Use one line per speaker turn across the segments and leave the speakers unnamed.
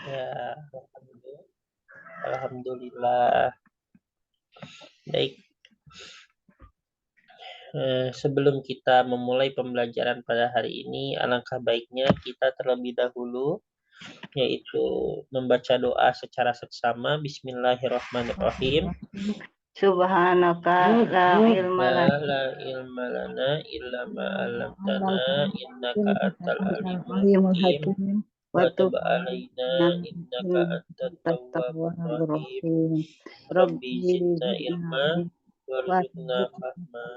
Ya, alhamdulillah. Baik, sebelum kita memulai pembelajaran pada hari ini, alangkah baiknya kita terlebih dahulu yaitu membaca doa secara seksama. Bismillahirrahmanirrahim.
Subhanaka la ilma
La ilma lana illa ma 'allamtana innaka antal alimul hakim. Wa tub alaina innaka antat tawwabur rahim. Rabbi zidna ilma warzuqna fahma.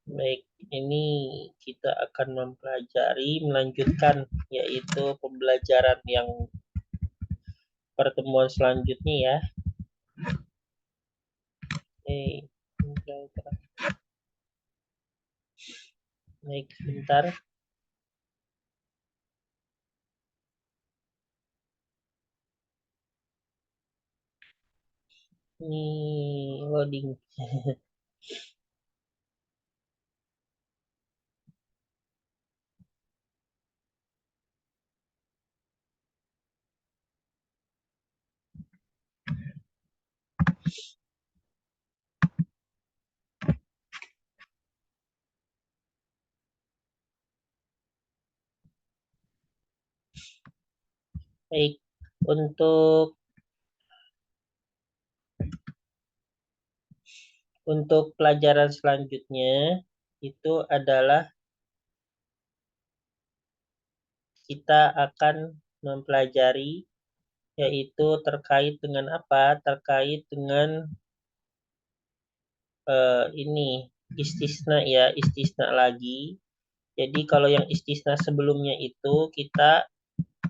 Baik, ini kita akan melanjutkan yaitu pembelajaran yang pertemuan selanjutnya ya. Baik, sebentar. Ini loading. Baik, untuk pelajaran selanjutnya itu adalah kita akan mempelajari yaitu terkait dengan apa? Terkait dengan ini istisna ya, istisna lagi. Jadi kalau yang istisna sebelumnya itu kita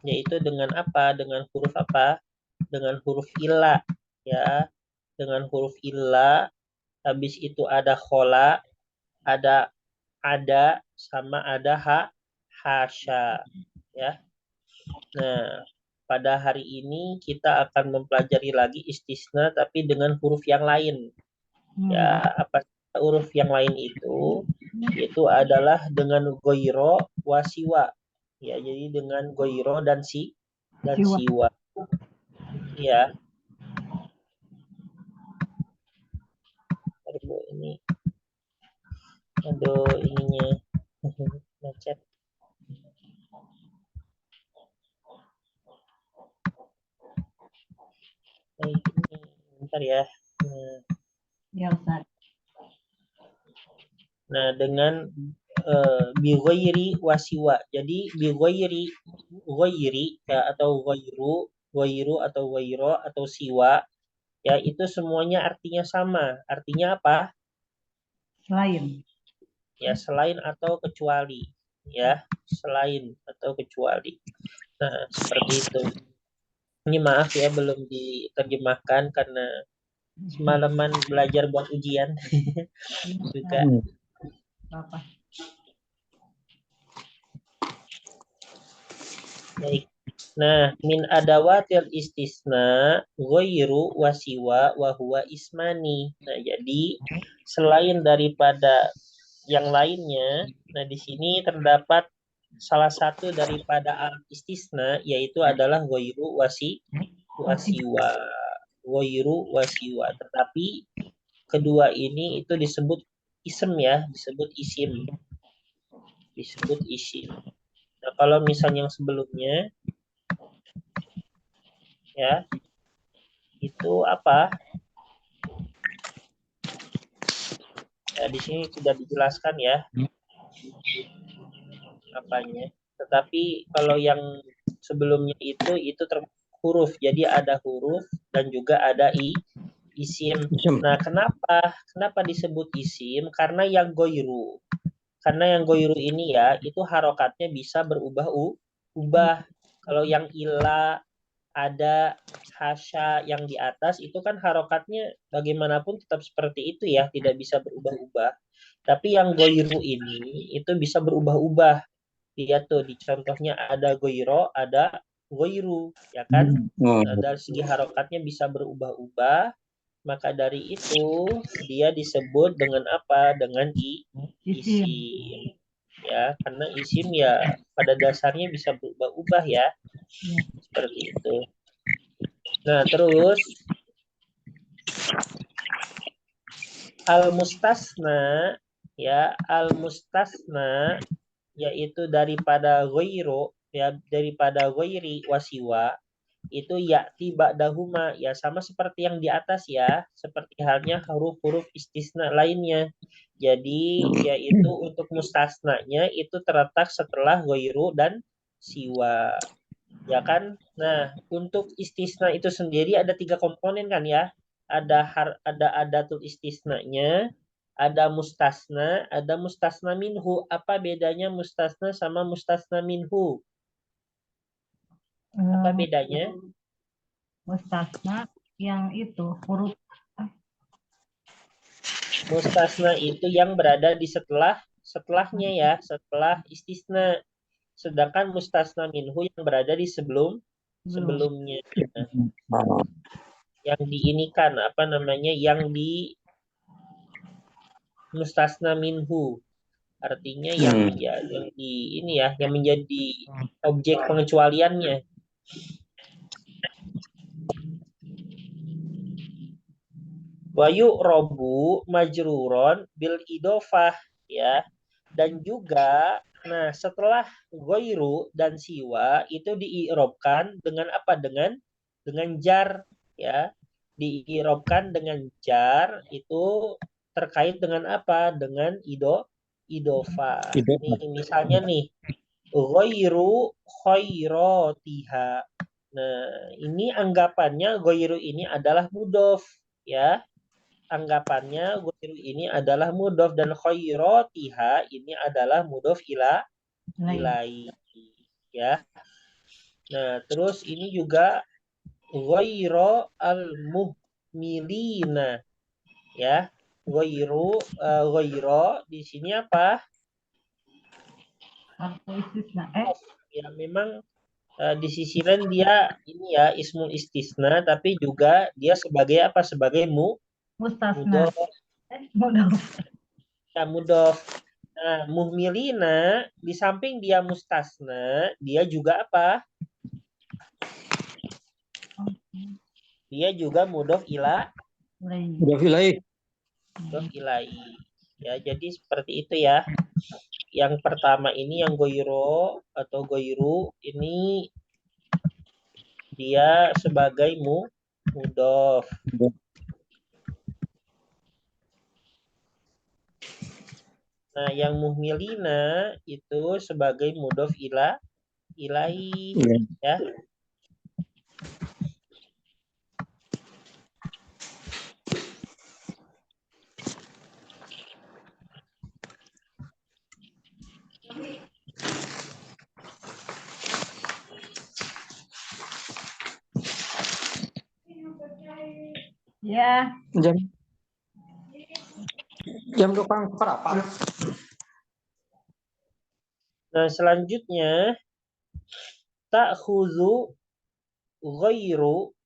yaitu dengan apa? Dengan huruf apa? Dengan huruf illa ya. Dengan huruf illa, habis itu ada khola, ada sama ada hasya ya. Nah, pada hari ini kita akan mempelajari lagi istisna tapi dengan huruf yang lain. Ya, apa huruf yang lain itu? Itu adalah dengan goiro wasiwa. Ya, jadi dengan goiro dan siwa. Ya. Aduh, ini. Aduh, ininya macet. Baik, ini bentar ya.
Ya, Ustaz.
Nah, dengan bighairi wasiwa. Jadi bighairi ya atau ghairu atau ghairo atau siwa ya itu semuanya artinya sama. Artinya apa?
Selain.
Ya, selain atau kecuali. Ya, selain atau kecuali. Nah, seperti itu. Ini maaf ya belum diterjemahkan karena semalaman belajar buat ujian juga.
Apa?
Baik. Nah, min adawatil istisna ghairu wasiwa wa huwa ismani. Nah, jadi selain daripada yang lainnya, nah di sini terdapat salah satu daripada alat istisna yaitu adalah ghairu wasiwa. Ghairu wasiwa. Tetapi kedua ini itu disebut isim ya, disebut isim. Disebut isim. Nah, kalau misalnya yang sebelumnya ya itu apa? Ya, di sini sudah dijelaskan ya apanya. Tetapi kalau yang sebelumnya itu huruf. Jadi ada huruf dan juga ada isim. Nah, kenapa disebut isim? Karena yang goiru. Karena yang goiru ini ya, itu harokatnya bisa berubah-ubah. Kalau yang ila ada hasya yang di atas itu kan harokatnya bagaimanapun tetap seperti itu ya, tidak bisa berubah-ubah. Tapi yang goiru ini itu bisa berubah-ubah. Lihat tuh di contohnya ada goiro, ada goiru, ya kan? Nah, dari segi harokatnya bisa berubah-ubah, maka dari itu dia disebut dengan apa? Dengan isim. Ya, karena isim ya pada dasarnya bisa berubah-ubah ya. Seperti itu. Nah, terus al-mustasna, ya, al-mustasna yaitu daripada ghairu, ya, daripada ghairi wasiwa, itu ya tiba dahuma, ya sama seperti yang di atas ya, seperti halnya huruf-huruf istisna lainnya. Jadi yaitu untuk mustasnanya itu terletak setelah ghairu dan siwa, ya kan. Nah, untuk istisna itu sendiri ada 3 komponen kan ya, ada adatul istisnanya, ada mustasna minhu. Apa bedanya mustasna sama mustasna minhu? Apa bedanya?
Mustasna yang itu huruf
Mustasna itu yang berada di setelahnya ya, setelah istisna. Sedangkan mustasna minhu yang berada di sebelumnya. Yang diinikan apa namanya? Yang di mustasna minhu. Artinya yang di ini ya, yang menjadi objek pengecualiannya. Wayu robu majruron bil idofah, ya. Dan juga nah setelah goiru dan siwa itu diirobkan dengan apa, dengan jar, ya, diirobkan dengan jar itu terkait dengan apa, dengan idofa. Nih misalnya nih goiru khairotiha. Nah ini anggapannya goiru ini adalah mudof, ya, anggapannya goiru ini adalah mudof, dan khairotiha ini adalah mudof ilai, ya. Nah terus ini juga ghairo al-muhmilina, ya. Ghairo di sini apa? Ya memang di sisi lain dia ini ya ismul istisna, tapi juga dia sebagai apa? Sebagai
mustasna.
mudof. Ya, mudof. Nah, muhmilina di samping dia mustasna, dia juga apa? Dia juga mudof
ilai.
Ya, jadi seperti itu ya. Yang pertama ini yang goiro atau goiru ini dia sebagai mudof. Nah, yang muhmilina itu sebagai mudof ilai, ya.
Ya.
Jam tukang berapa?
Nah, selanjutnya ta'khudhu ghairu,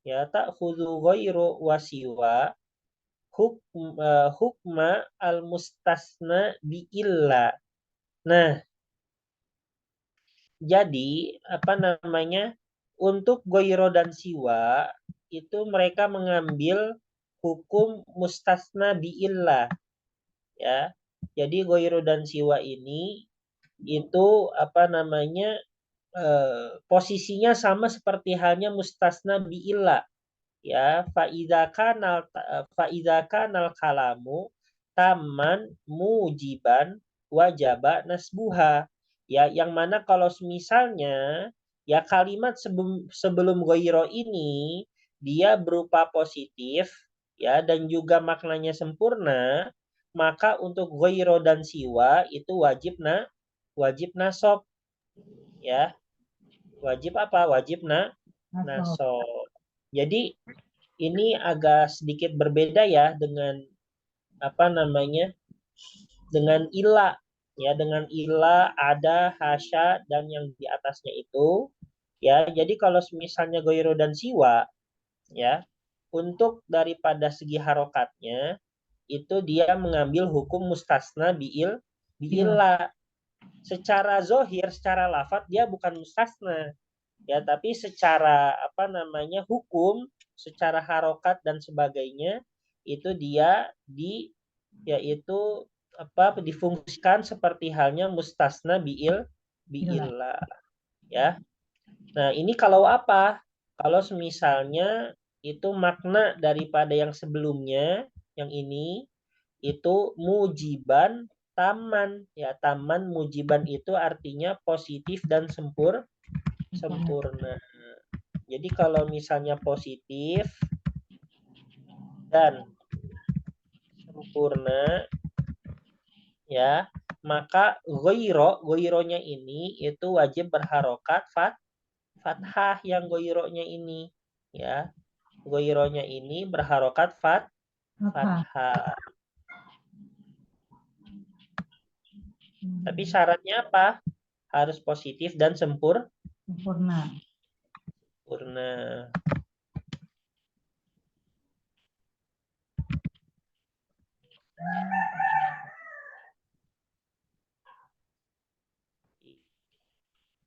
ya, ta'khudhu ghairu wasiwa hukma al-mustasna bi illa. Nah, jadi apa namanya? Untuk goiro dan siwa itu mereka mengambil hukum mustasna bi illa, ya. Jadi goiro dan siwa ini itu apa namanya? Posisinya sama seperti halnya mustasna bi illa, ya. Faidza kanal kalamu taman mujiban wajaba nasbuha, ya, yang mana kalau misalnya ya kalimat sebelum goiro ini dia berupa positif, ya, dan juga maknanya sempurna, maka untuk goiro dan siwa itu wajib nasab, ya. Wajib apa? Wajib nasab. Jadi ini agak sedikit berbeda ya dengan apa namanya? Dengan ila, ya, dengan ila ada hasya dan yang di atasnya itu, ya. Jadi kalau misalnya goiro dan siwa, ya, untuk daripada segi harokatnya itu dia mengambil hukum mustasna biilla. Secara zohir, secara lafadz dia bukan mustasna, Ya, tapi secara apa namanya hukum, secara harokat dan sebagainya itu dia yaitu apa difungsikan seperti halnya mustasna biillah ya. Nah, ini kalau apa? Kalau misalnya itu makna daripada yang sebelumnya, yang ini itu mujiban taman ya, taman mujiban itu artinya positif dan sempurna. Jadi kalau misalnya positif dan sempurna ya, maka goironya ini itu wajib berharokat fathah yang goironya ini ya. Goironya ini berharokat fathah. Tapi syaratnya apa? Harus positif dan sempurna.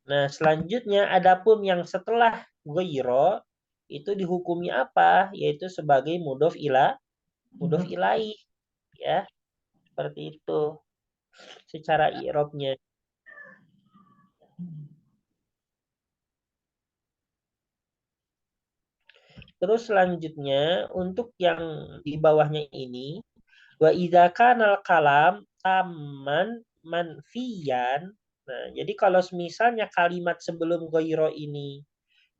Nah, selanjutnya adapun yang setelah ghairo itu dihukumi apa? Yaitu sebagai mudhof ilaih ya. Seperti itu secara i'rabnya. Terus selanjutnya untuk yang di bawahnya ini wa idza kanal kalam taman manfiyan. Nah, jadi kalau misalnya kalimat sebelum ghairo ini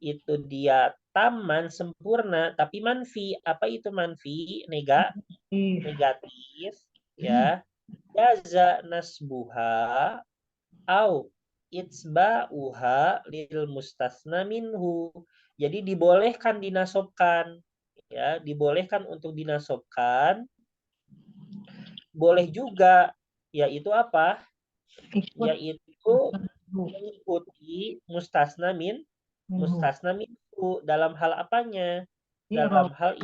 itu dia taman sempurna tapi manfi. Apa itu manfi? Negatif ya. Jaza nasbuha au itsba'uha lil mustasna minhu. Jadi dibolehkan dinasobkan ya, dibolehkan untuk dinasobkan. Boleh juga yaitu apa? Yaitu mengikuti mustasna minhu dalam hal apanya? Dalam hal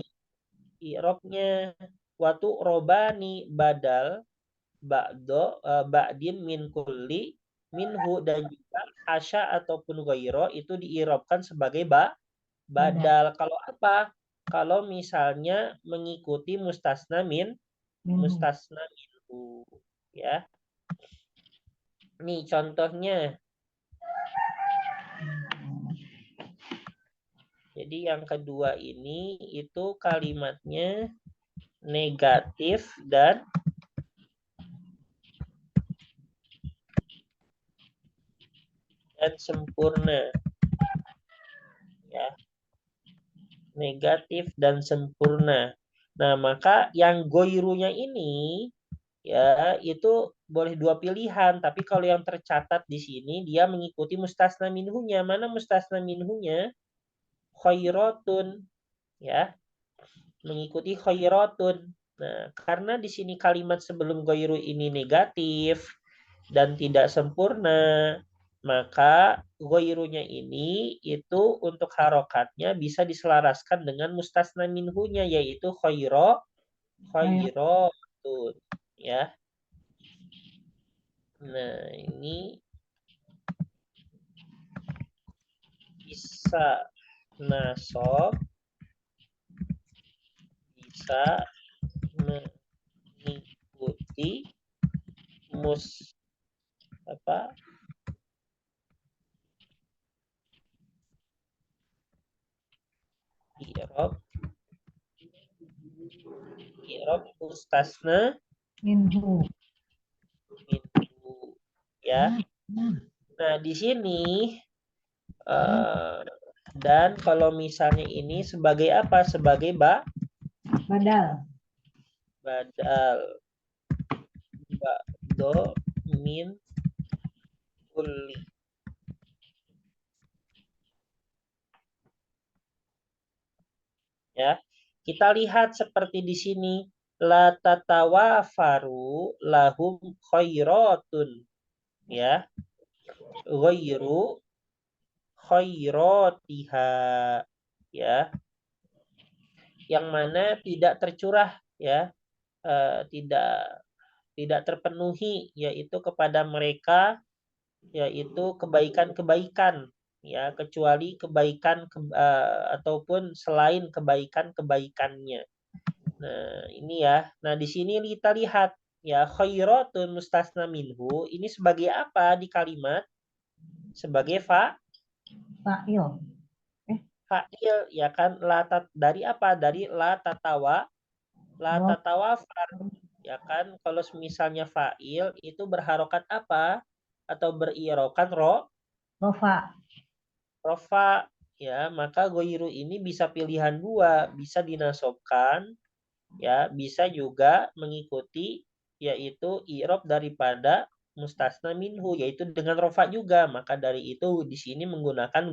i'rabnya. Watu robani badal ba'din min kulli minhu, dan juga hasya ataupun ghairo itu diirobkan sebagai badal. Kalau apa? Kalau misalnya mengikuti mustasna minhu ya. Nih contohnya. Jadi yang kedua ini itu kalimatnya negatif dan sempurna. Ya. Negatif dan sempurna. Nah, maka yang goirunya ini ya itu boleh dua pilihan, tapi kalau yang tercatat di sini dia mengikuti mustasna minhunya. Mana mustasna minhunya? Khairatun ya. Mengikuti khairatun. Nah, karena di sini kalimat sebelum goiru ini negatif dan tidak sempurna, maka goirunya ini itu untuk harokatnya bisa diselaraskan dengan mustasna minhunya, yaitu khairatun ya. Nah, ini bisa nasab, bisa mengikuti i'rab mustasna minhu ya. Nah, di sini dan kalau misalnya ini sebagai apa? Sebagai badal. Ba'do min kulli. Ya. Kita lihat seperti di sini la tatawafaru lahum khairatun ya. Ghairu khairatiha ya. Yang mana tidak tercurah ya. Tidak terpenuhi yaitu kepada mereka yaitu kebaikan-kebaikan ya, kecuali kebaikan ataupun selain kebaikan-kebaikannya. Nah, ini ya. Nah, di sini kita lihat ya, khairatun mustasna minhu ini sebagai apa di kalimat? Sebagai
Fa'il.
fa'il ya kan, dari apa? Dari la tatawafar ya kan. Kalau misalnya fa'il itu berharokat apa? Atau berirokan
Rofa.
rofa ya, maka goiru ini bisa pilihan dua, bisa dinasobkan ya, bisa juga mengikuti yaitu i'rab daripada mustasna minhu, yaitu dengan rofa juga. Maka dari itu di sini menggunakan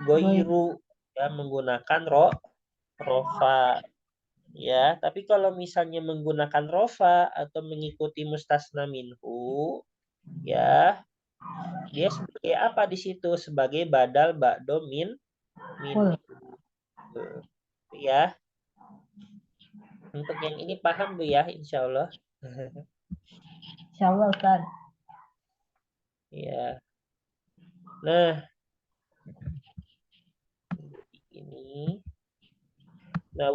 goiru ya, menggunakan rofa ya. Tapi kalau misalnya menggunakan rofa atau mengikuti mustasna minhu ya, dia sebagai apa di situ? Sebagai badal ba'do min ya. Untuk yang ini paham Bu ya, insya Allah.
Insya Allah Ustaz.
Ya. Nah, ini. Nah,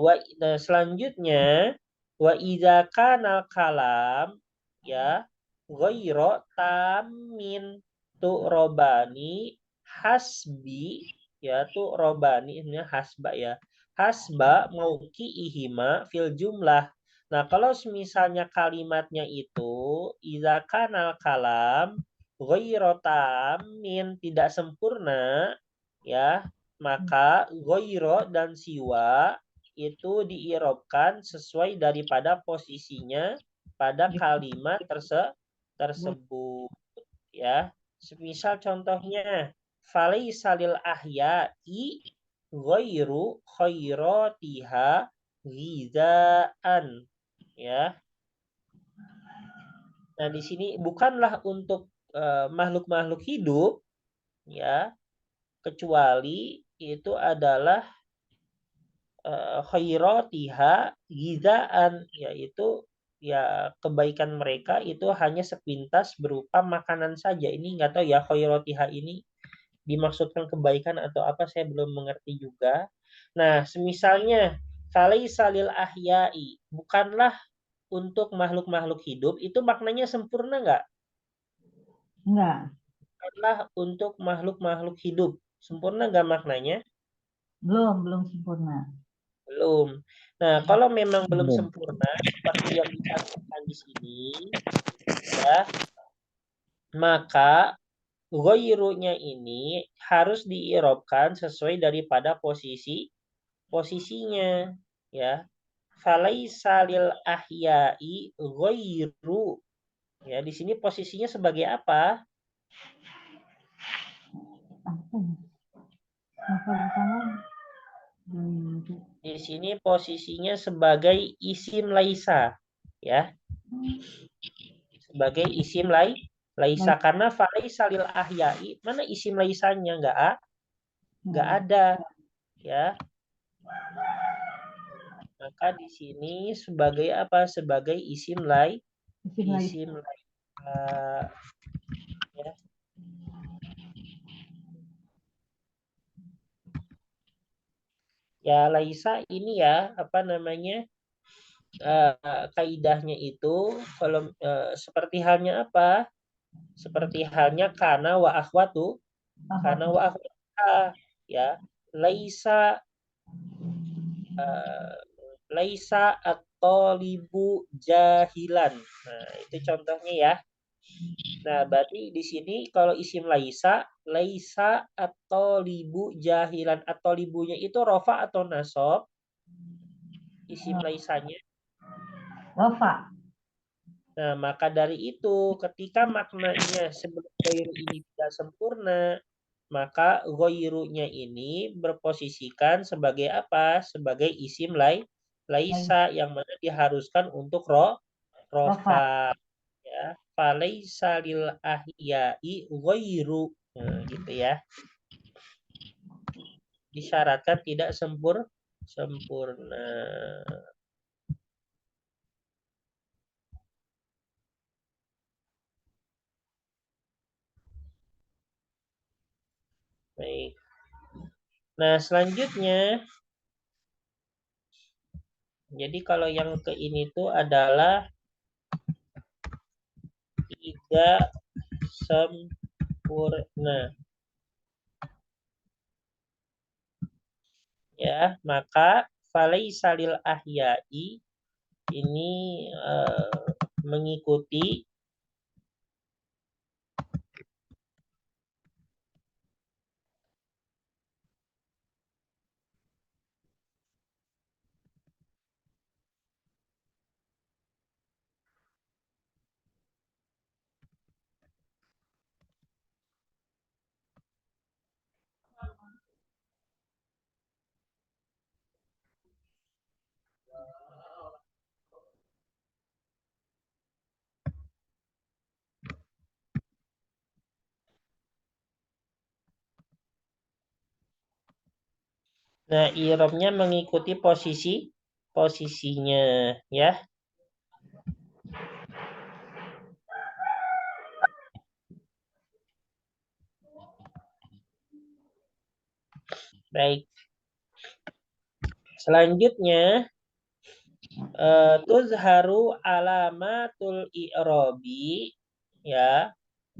selanjutnya wa idza kanal kalam ya ghairu tamin robani hasbi ya, robani ini hasba ya. Hasba mauki ihima fil jumlah. Nah, kalau misalnya kalimatnya itu idza kanal kalam ghairu tamin, tidak sempurna ya, maka ghairo dan siwa itu diirobkan sesuai daripada posisinya pada kalimat tersebut ya. Semisal contohnya falaisalil ahya'i ghairu khairatiha ghizaan ya. Nah, di sini bukanlah untuk makhluk-makhluk hidup ya, kecuali itu adalah khairatiha gizaan, yaitu ya kebaikan mereka itu hanya sepintas berupa makanan saja. Ini nggak tahu ya khairatiha ini dimaksudkan kebaikan atau apa, saya belum mengerti juga. Nah, semisalnya salil ahyai, bukanlah untuk makhluk-makhluk hidup, itu maknanya sempurna nggak?
Enggak.
Bukanlah untuk makhluk-makhluk hidup. Sempurna nggak maknanya?
Belum sempurna.
Belum. Nah, kalau memang belum sempurna seperti yang dicantumkan di sini, ya, maka ghairunya ini harus diirobkan sesuai daripada posisinya, ya. Falaisa lil ahyai ghairu. Ya, di sini posisinya sebagai apa? Di sini posisinya sebagai isim laisa, ya. Sebagai isim laisa, karena falaisa lil ahyai, mana isim laisanya? Nggak ada, ya. Maka di sini sebagai apa? Sebagai isim laisa ya. Ya, laisa ini ya, apa namanya? Kaidahnya itu kalau seperti halnya apa? Seperti halnya kana wa akhwatu, kana wa akhwatuha, ya. Laisa laisa at-talibu jahilan. Nah, itu contohnya ya. Nah, berarti di sini kalau isim laisa at-talibu jahilan. At-talibunya itu rofa atau nasab? Isim laisanya.
Rofa.
Nah, maka dari itu ketika maknanya sebelum ghairu ini tidak sempurna, maka ghairunya ini berposisikan sebagai apa? Sebagai isim laisa yang mana diharuskan untuk rofa ya. Falaisa lil ahyai ghairu. Nah, gitu ya. Disyaratkan tidak sempurna. Baik. Nah, selanjutnya, jadi kalau yang ke ini tuh adalah tidak sempurna. Ya, maka falaisa lil ahya'i ini mengikuti i'rabnya mengikuti posisinya ya. Baik. Selanjutnya tuzharu alamatul i'rabi ya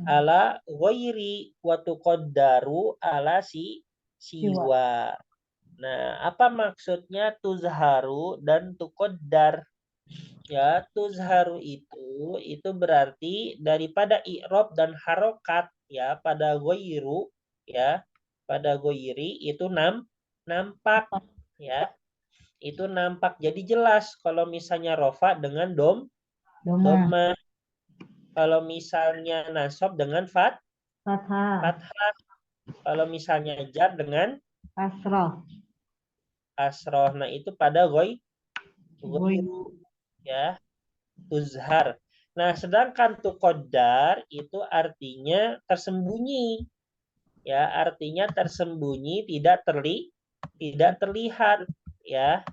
ala ghairi wa tuqaddaru ala siwa. Nah, apa maksudnya tuzharu dan tuqaddar? Ya, tuzharu itu berarti daripada i'rab dan harokat ya pada ghairu ya. Pada ghairi itu nampak ya. Itu nampak jadi jelas kalau misalnya rofa dengan
Doma.
doma. Kalau misalnya nasab dengan
Fathah.
fathah. Kalau misalnya jar dengan
Kasroh.
kasroh. Nah, itu pada
Goy.
ghairu ya. Tuzhar. Nah, sedangkan tuqaddar itu artinya tersembunyi. Ya, artinya tersembunyi, tidak terlihat ya.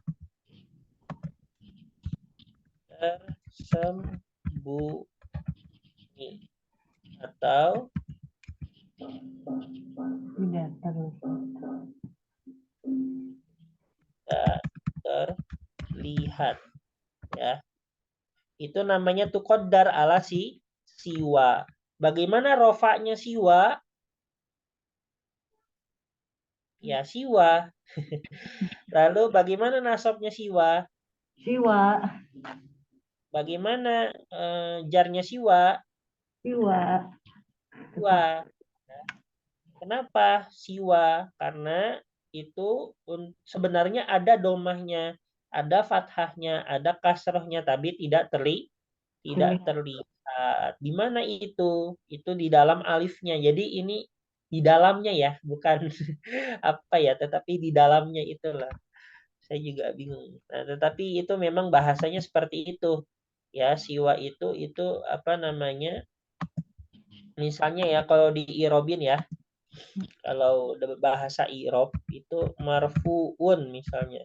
Tersembunyi atau
Tidak terlihat.
tidak terlihat ya. Itu namanya tuqaddar ala siwa. Bagaimana rofaknya siwa? Ya, siwa. Lalu bagaimana nasabnya siwa?
Siwa.
Bagaimana jarnya siwa?
Siwa.
Siwa. Kenapa siwa? Karena itu sebenarnya ada domahnya, ada fathahnya, ada kasrohnya, tapi tidak terlihat. Di mana itu? Itu di dalam alifnya. Jadi ini di dalamnya ya, bukan apa ya, tetapi di dalamnya itulah. Saya juga bingung. Nah, tetapi itu memang bahasanya seperti itu. Ya, siwa itu apa namanya? Misalnya ya kalau di irobin ya, kalau bahasa irob itu marfuun misalnya.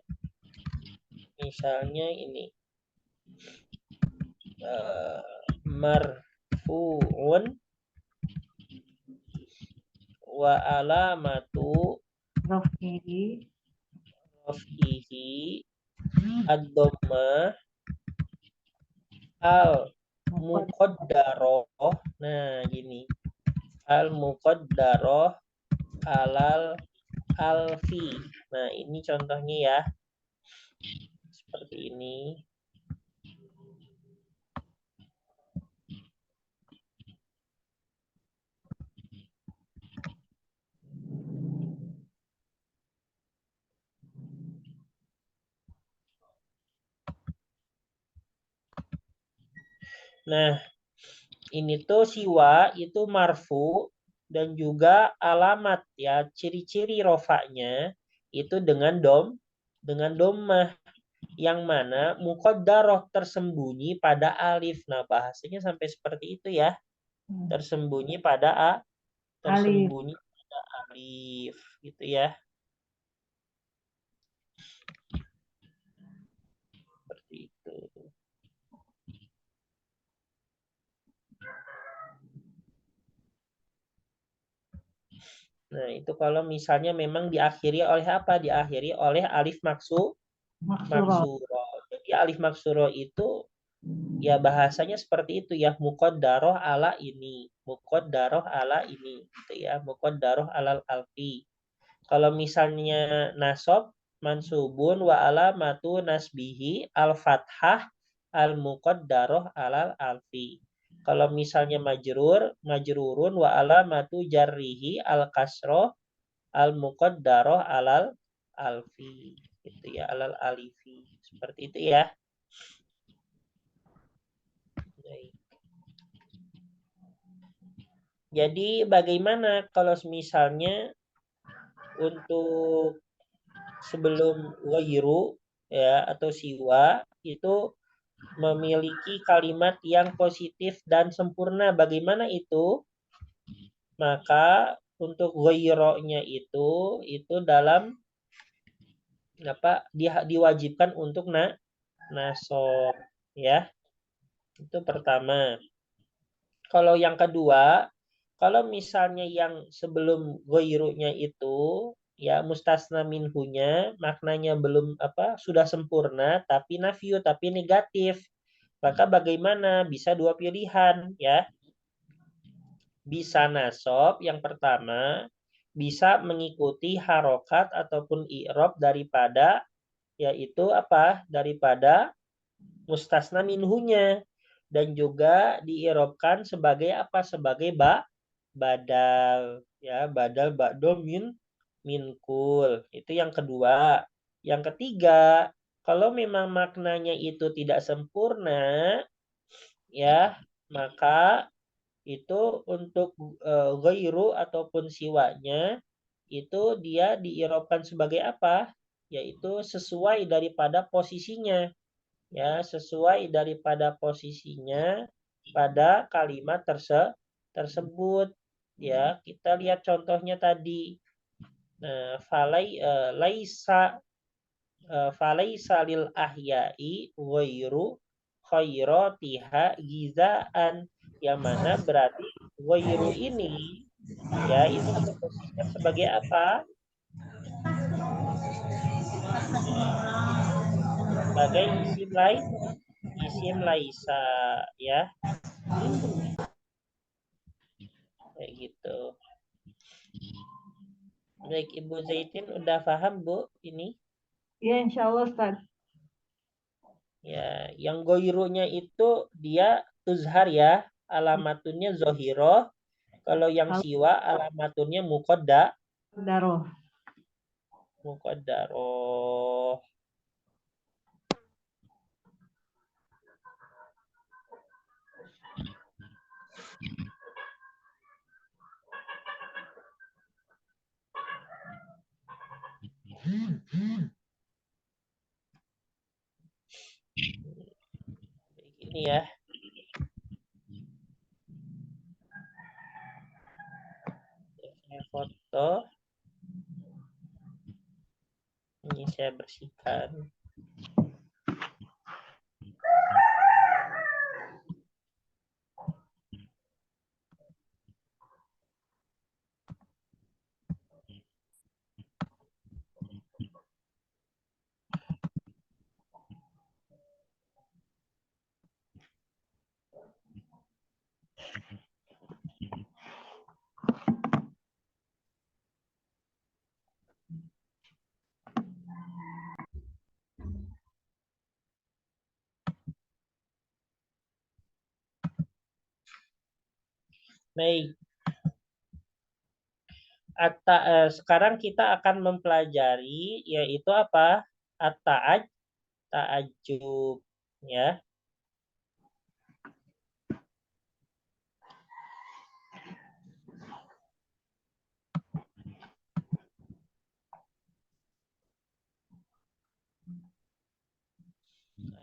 Misalnya ini marfuun wa alamatu
Rofi.
rafihi ad-dhammah al muqaddaroh. Nah, gini. Al muqaddaroh alal alfi. Nah, ini contohnya ya. Seperti ini. Nah, ini tuh siwa itu marfu dan juga alamat ya, ciri-ciri rofaknya itu dengan dommah yang mana muqaddarah tersembunyi pada alif. Nah, bahasanya sampai seperti itu ya. Tersembunyi pada tersembunyi pada alif gitu ya. Seperti itu. Nah, itu kalau misalnya memang diakhiri oleh apa? Diakhiri oleh alif maksuro. Jadi alif maksuro itu ya bahasanya seperti itu ya, muqaddaroh ala ini, muqaddaroh ala ini gitu ya, muqaddaroh alal alfi. Kalau misalnya nasab mansubun wa alamatu nasbihi al-fathah al-muqaddaroh alal alfi. Kalau misalnya majrurun wa alamatu jarrihi al-kasroh al-muqaddaroh alal alfi. Gitu ya, alal alifi. Seperti itu ya. Baik. Jadi bagaimana kalau misalnya untuk sebelum ghairu ya atau siwa itu memiliki kalimat yang positif dan sempurna. Bagaimana itu? Maka untuk ghaironya itu dalam apa diwajibkan untuk nasab ya. Itu pertama. Kalau yang kedua, kalau misalnya yang sebelum ghairunya itu ya mustasna minhunya maknanya belum apa sudah sempurna tapi nafyu tapi negatif. Maka bagaimana? Bisa dua pilihan ya. Bisa nasab yang pertama bisa mengikuti harokat ataupun i'rab daripada yaitu apa? Daripada mustasna minhunya dan juga diirobkan sebagai apa? Sebagai badal ya, badal ba'do minkul. Itu yang kedua. Yang ketiga, kalau memang maknanya itu tidak sempurna ya, maka itu untuk ghairu ataupun siwanya itu dia diirobkan sebagai apa? Yaitu sesuai daripada posisinya. Ya, sesuai daripada posisinya pada kalimat tersebut. Ya, kita lihat contohnya tadi. Nah, falaisa lil ahya'i ghairu khairatiha gizaan. Yang mana berarti ghairu ini ya itu posisinya sebagai apa? Sebagai isim laisa ya. Kayak gitu. Baik, Ibu Zaitin udah paham Bu ini?
Ya, insya Allah Ustaz.
Ya, yang goirunya itu dia tuzhar ya, alamatunnya zohiroh. Kalau yang siwa alamatunnya
Daroh.
muqaddaroh. Ini ya. Saya foto. Ini saya bersihkan. Baik. Sekarang kita akan mempelajari yaitu apa? Ta'ajjub ya.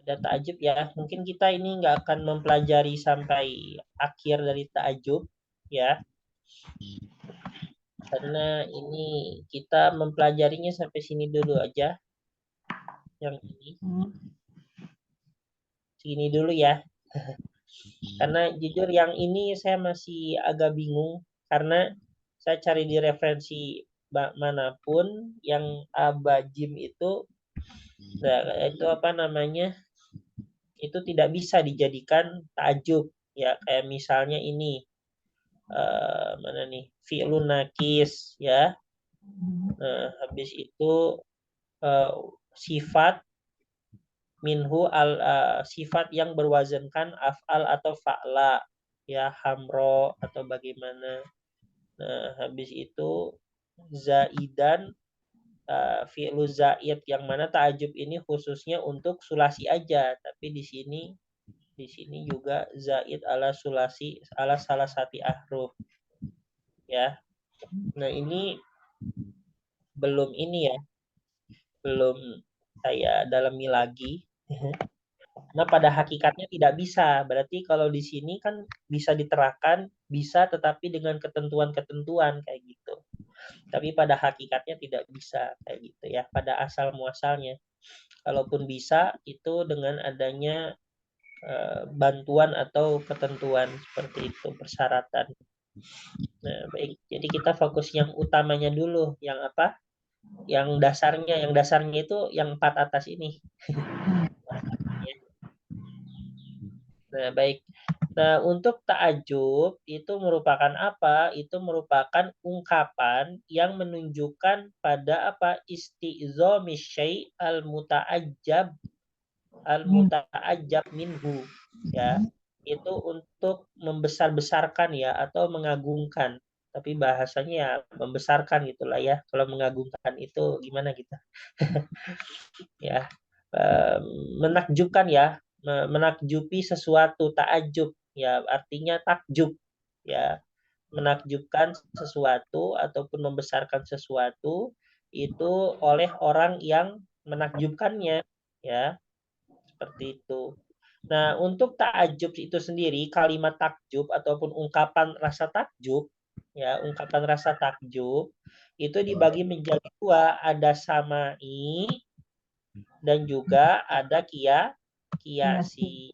Ada ta'ajub ya. Mungkin kita ini nggak akan mempelajari sampai akhir dari ta'ajub ya. Karena ini kita mempelajarinya sampai sini dulu aja. Yang ini. Segini dulu ya. Karena jujur yang ini saya masih agak bingung karena saya cari di referensi manapun yang abajim itu, nah, itu apa namanya? Itu tidak bisa dijadikan ta'ajub ya, kayak misalnya ini mana nih, fi'lun nakis ya. Nah, habis itu sifat minhu sifat yang berwazankan af'al atau fa'la ya, hamro atau bagaimana. Nah, habis itu zaidan fi'lu zaid, yang mana ta'ajub ini khususnya untuk sulasi aja, tapi di sini juga zaid ala sulasi ala salah satu ahruf ya. Nah, ini belum ini ya, belum saya dalami lagi. Nah, pada hakikatnya tidak bisa. Berarti kalau di sini kan bisa diterapkan, bisa, tetapi dengan ketentuan-ketentuan kayak gitu. Tapi pada hakikatnya tidak bisa kayak gitu ya, pada asal muasalnya. Kalaupun bisa, itu dengan adanya bantuan atau ketentuan seperti itu, persyaratan. Nah, baik. Jadi kita fokus yang utamanya dulu, yang apa? Yang dasarnya itu yang 4 atas ini. Nah, baik. Nah, untuk ta'ajub itu merupakan apa? Itu merupakan ungkapan yang menunjukkan pada apa? Isti'zami syai' al-muta'ajjab minhu ya. Itu untuk membesar-besarkan ya, atau mengagungkan. Tapi bahasanya ya membesarkan gitulah ya. Kalau mengagungkan itu gimana kita? Ya. Menakjubkan ya, menakjubi sesuatu, ta'ajub ya, artinya takjub ya, menakjubkan sesuatu ataupun membesarkan sesuatu itu oleh orang yang menakjubkannya ya, seperti itu. Nah, untuk ta'ajub itu sendiri, kalimat takjub ataupun ungkapan rasa takjub ya, ungkapan rasa takjub itu dibagi menjadi dua, ada samai dan juga ada kiasi.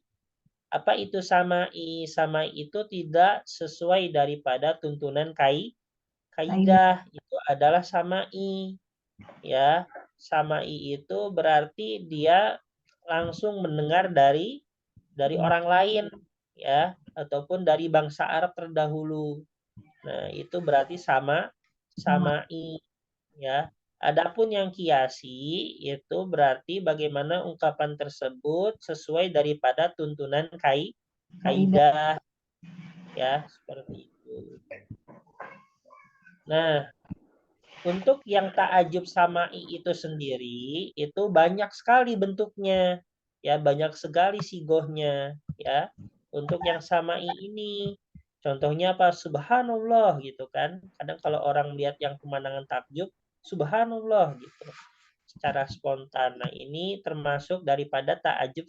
Apa itu samai? Samai itu tidak sesuai daripada tuntunan kaidah, itu adalah samai ya. Samai itu berarti dia langsung mendengar dari orang lain ya, ataupun dari bangsa Arab terdahulu. Nah, itu berarti samai ya. Adapun yang kiasi itu berarti bagaimana ungkapan tersebut sesuai daripada tuntunan kaidah ya, seperti itu. Nah, untuk yang ta'ajub samai itu sendiri itu banyak sekali bentuknya ya, banyak sekali sigohnya ya. Untuk yang samai ini contohnya apa? Subhanallah gitu kan. Kadang kalau orang lihat yang pemandangan takjub, subhanallah gitu secara spontan. Nah, ini termasuk daripada ta'ajub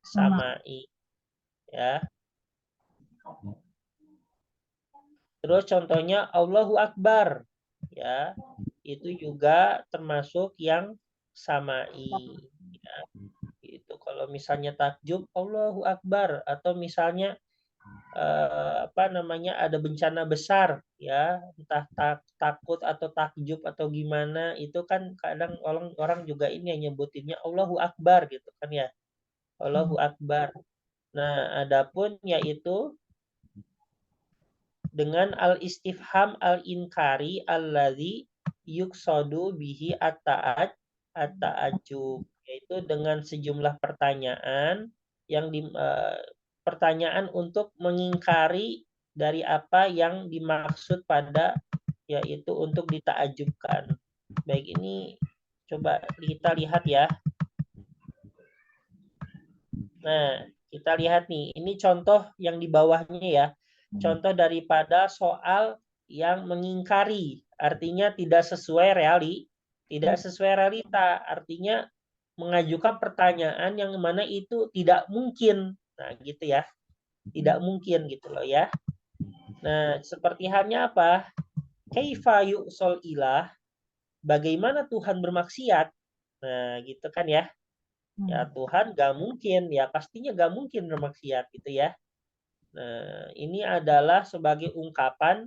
samai ya. Terus contohnya Allahu Akbar ya. Itu juga termasuk yang samai ya. Itu kalau misalnya takjub Allahu Akbar, atau misalnya apa namanya, ada bencana besar ya, entah takut atau takjub atau gimana, itu kan kadang orang juga ini yang nyebutinnya Allahu Akbar gitu kan ya, Allahu Akbar. Nah, adapun yaitu dengan al-istifham al-inkari alladzi yuqsadu bihi at-ta'ajjub, yaitu dengan sejumlah pertanyaan yang pertanyaan untuk mengingkari dari apa yang dimaksud pada, yaitu untuk ditakjubkan. Baik, ini coba kita lihat ya. Nah, kita lihat nih, ini contoh yang di bawahnya ya. Contoh daripada soal yang mengingkari, artinya tidak sesuai realita, artinya mengajukan pertanyaan yang mana itu tidak mungkin. Nah, gitu ya. Tidak mungkin gitu loh ya. Nah, seperti halnya apa? Kaifa yu'sol ilah? Bagaimana Tuhan bermaksiat? Nah, gitu kan ya. Ya, Tuhan gak mungkin, ya pastinya gak mungkin bermaksiat gitu ya. Nah, ini adalah sebagai ungkapan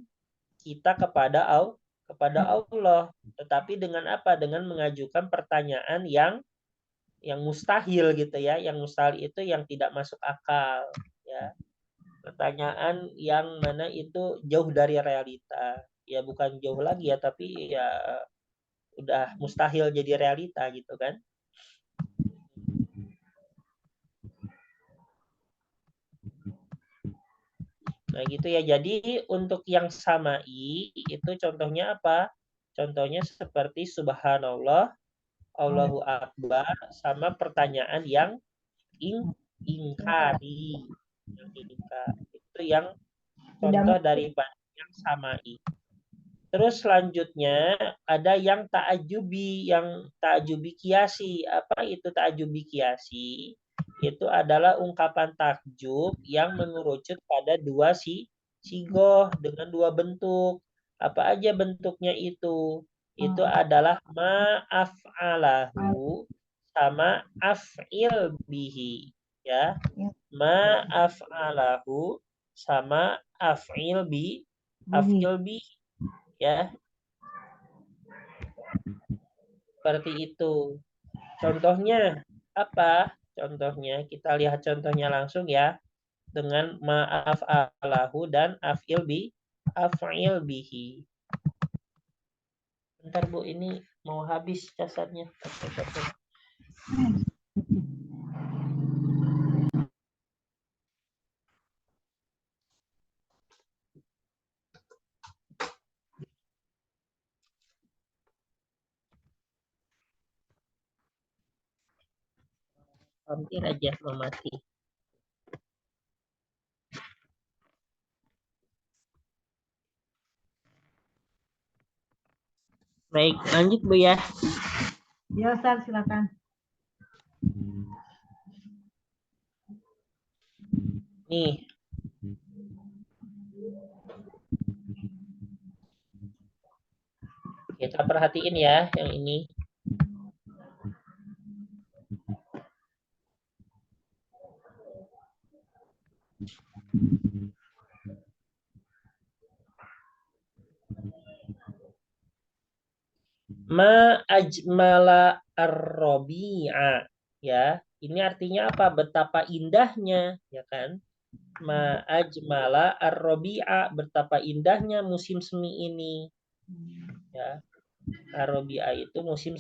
kita kepada Allah. Tetapi dengan apa? Dengan mengajukan pertanyaan yang mustahil gitu ya. Yang mustahil itu yang tidak masuk akal ya. Pertanyaan yang mana itu jauh dari realita. Ya bukan jauh lagi ya, tapi ya udah mustahil jadi realita gitu kan. Nah gitu ya. Jadi untuk yang samai itu contohnya apa? Contohnya seperti subhanallah, Allahu Akbar, sama pertanyaan yang ingkari. Itu yang contoh dari yang samai. Terus selanjutnya ada yang ta'ajubi kiasi. Apa itu ta'ajubi kiasi? Itu adalah ungkapan takjub yang mengerucut pada dua sigoh dengan dua bentuk. Apa aja bentuknya itu? Itu adalah ma'af'alahu sama af'il bihi. Ya. Ma'af'alahu sama af'il bihi. Ya, seperti itu. Contohnya apa? Contohnya kita lihat contohnya langsung ya, dengan ma'af'alahu dan af'il bihi. Bentar Bu, ini mau habis casannya. Hampir aja mau mati. Baik, lanjut Bu ya.
Ya Ustaz, silakan.
Nih. Kita perhatiin ya yang ini. Ma ajmala ar-rabi'a, ya. Ini artinya apa? Betapa indahnya, ya kan? Ma ajmala ar-rabi'a, betapa indahnya musim semi ini. Ya. Ar-rabi'a itu musim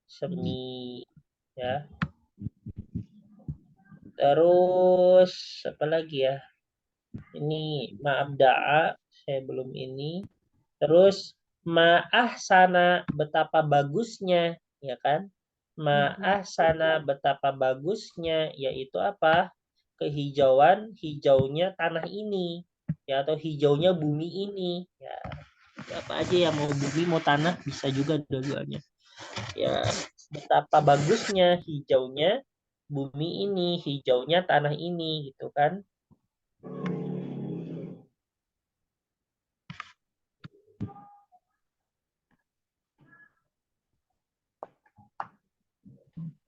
semi, ya. Terus apa lagi ya? Ini ma'abda'a, saya belum ini. Terus ma'ahsana, betapa bagusnya, ya kan? Ma'ahsana, betapa bagusnya, yaitu apa? Hijaunya tanah ini, ya, atau hijaunya bumi ini, ya. Apa aja yang mau bumi mau tanah bisa juga dua-duanya. Ya, betapa bagusnya hijaunya bumi ini, hijaunya tanah ini, gitu kan?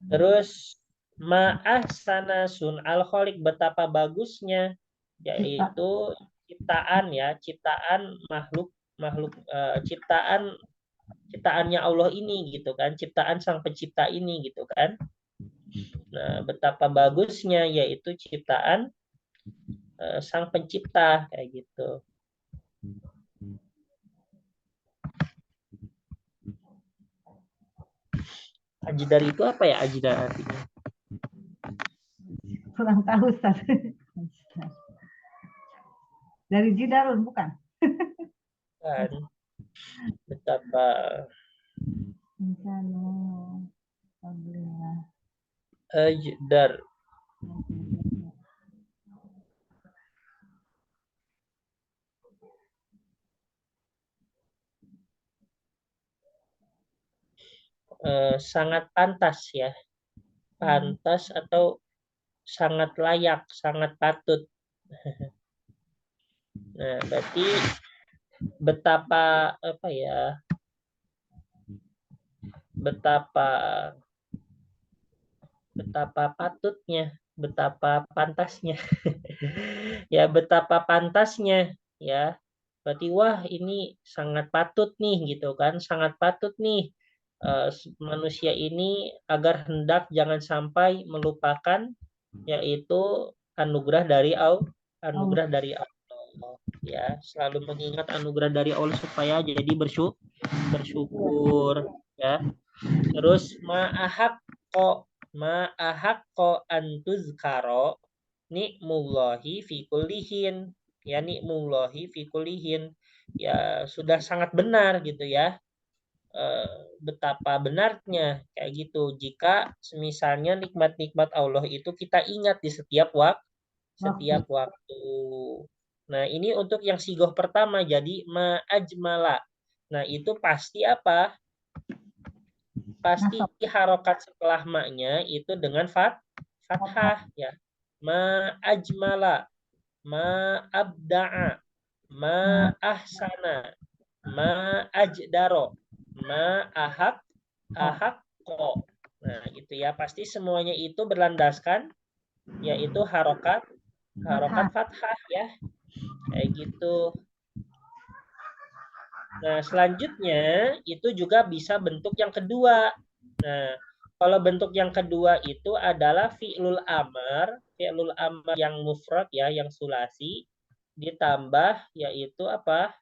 Terus ma'ahsana sun'al khaliq, betapa bagusnya, yaitu ciptaan ya, ciptaan makhluk ciptaannya Allah ini gitu kan, ciptaan sang pencipta ini gitu kan. Nah, betapa bagusnya yaitu ciptaan sang pencipta kayak gitu. Ajdar itu apa ya ajdar artinya?
Kurang tahu Ustaz. Dari Jidarun bukan?
Kan betapa ajdar. Sangat pantas ya. Pantas atau sangat layak, sangat patut. Nah, berarti betapa apa ya? Betapa patutnya, betapa pantasnya. Ya, betapa pantasnya ya Berarti wah ini sangat patut nih gitu kan, sangat patut nih manusia ini agar hendak jangan sampai melupakan yaitu anugerah dari Allah, ya, selalu mengingat anugerah dari Allah supaya jadi bersyukur ya. Terus ma'ahakko antuzkaro nikmullahi fi kullihin, ya, nikmullahi fi kullihin, ya sudah sangat benar gitu ya, betapa benarnya kayak gitu jika misalnya nikmat-nikmat Allah itu kita ingat di setiap waktu. Nah, ini untuk yang sigoh pertama jadi ma'ajmala. Nah, itu pasti apa? Pasti harokat setelah maknya itu dengan fathah ya. Ma'ajmala, ma'abda'a, ma'ahsana, ma'ajdaro, ahakko. Nah, gitu ya. Pasti semuanya itu berlandaskan yaitu harokat fathah ya. Kayak gitu. Nah, selanjutnya itu juga bisa bentuk yang kedua. Nah, kalau bentuk yang kedua itu adalah fi'lul amar yang mufrad ya, yang sulasi ditambah yaitu apa?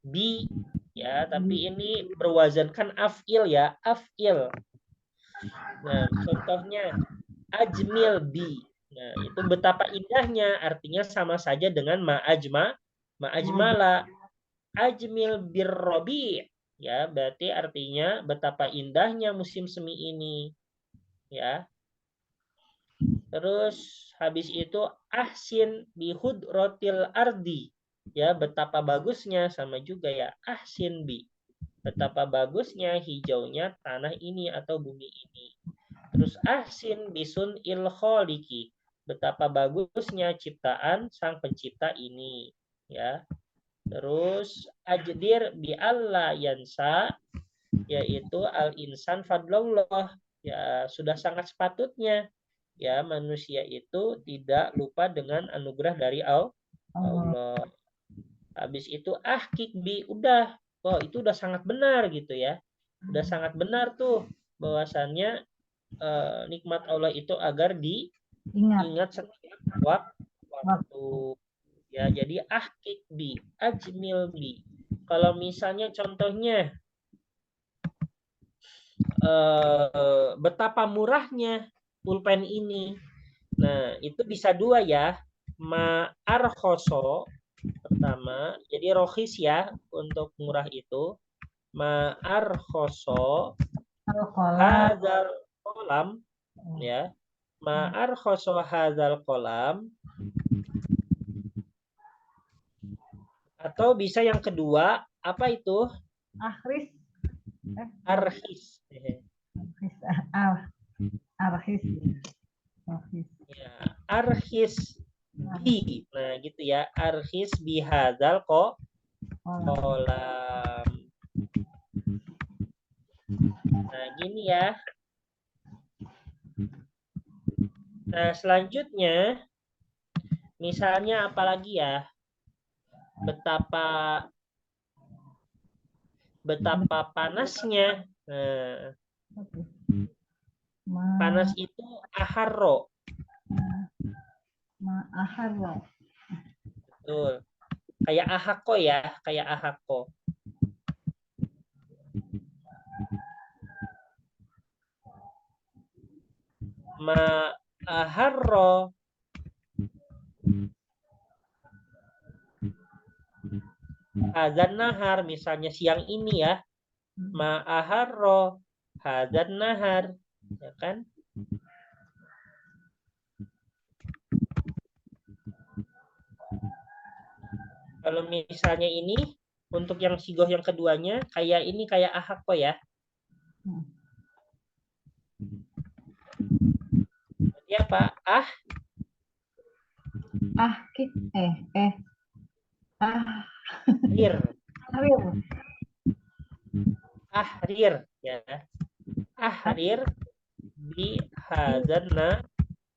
Bi ya, tapi ini berwazankan af'il ya, af'il. Nah, contohnya ajmil bi. Nah, itu betapa indahnya, artinya sama saja dengan ma'ajmala. Ajmil birrobi, ya, berarti artinya betapa indahnya musim semi ini, ya. Terus habis itu ahsin bihudrotil ardi, ya, betapa bagusnya, sama juga ya, ahsin bi, betapa bagusnya hijaunya tanah ini atau bumi ini. Terus ahsin bisun ilkholiki, betapa bagusnya ciptaan sang pencipta ini, ya. Terus ajdir bi alla yansa, yaitu al insan fadlallah, ya sudah sangat sepatutnya ya manusia itu tidak lupa dengan anugerah dari Allah. Habis itu ahkik bi, udah, oh itu udah sangat benar gitu ya, udah sangat benar tuh bahwasannya nikmat Allah itu agar diingat setiap waktu. Ya, jadi ahkik bi, ajmil bi. Kalau misalnya contohnya betapa murahnya pulpen ini. Nah, itu bisa dua ya. Ma'arkhoso pertama, jadi rohis ya untuk murah itu. Ma'arkhoso hadzal kolam ya. Ma'arkhoso hadzal kolam. Atau bisa yang kedua, apa itu?
Arhis.
Arhis.
Arhis.
Ya, arhis bi. Nah, gitu ya. Arhis bihadzal kolam. Nah, gini ya. Nah, selanjutnya misalnya apalagi ya? Betapa panasnya. Nah, panas itu aharro.
Aharro.
Betul. Kayak ahako ya, kayak ahako. Aharro. Hadzan nahar, misalnya siang ini ya. Ma'aharro hadzan nahar, ya kan? Kalau misalnya ini untuk yang sigoh yang keduanya kayak ini, kayak ahako ya. Jadi apa? Ahrir ya. Ahrir bi hadzan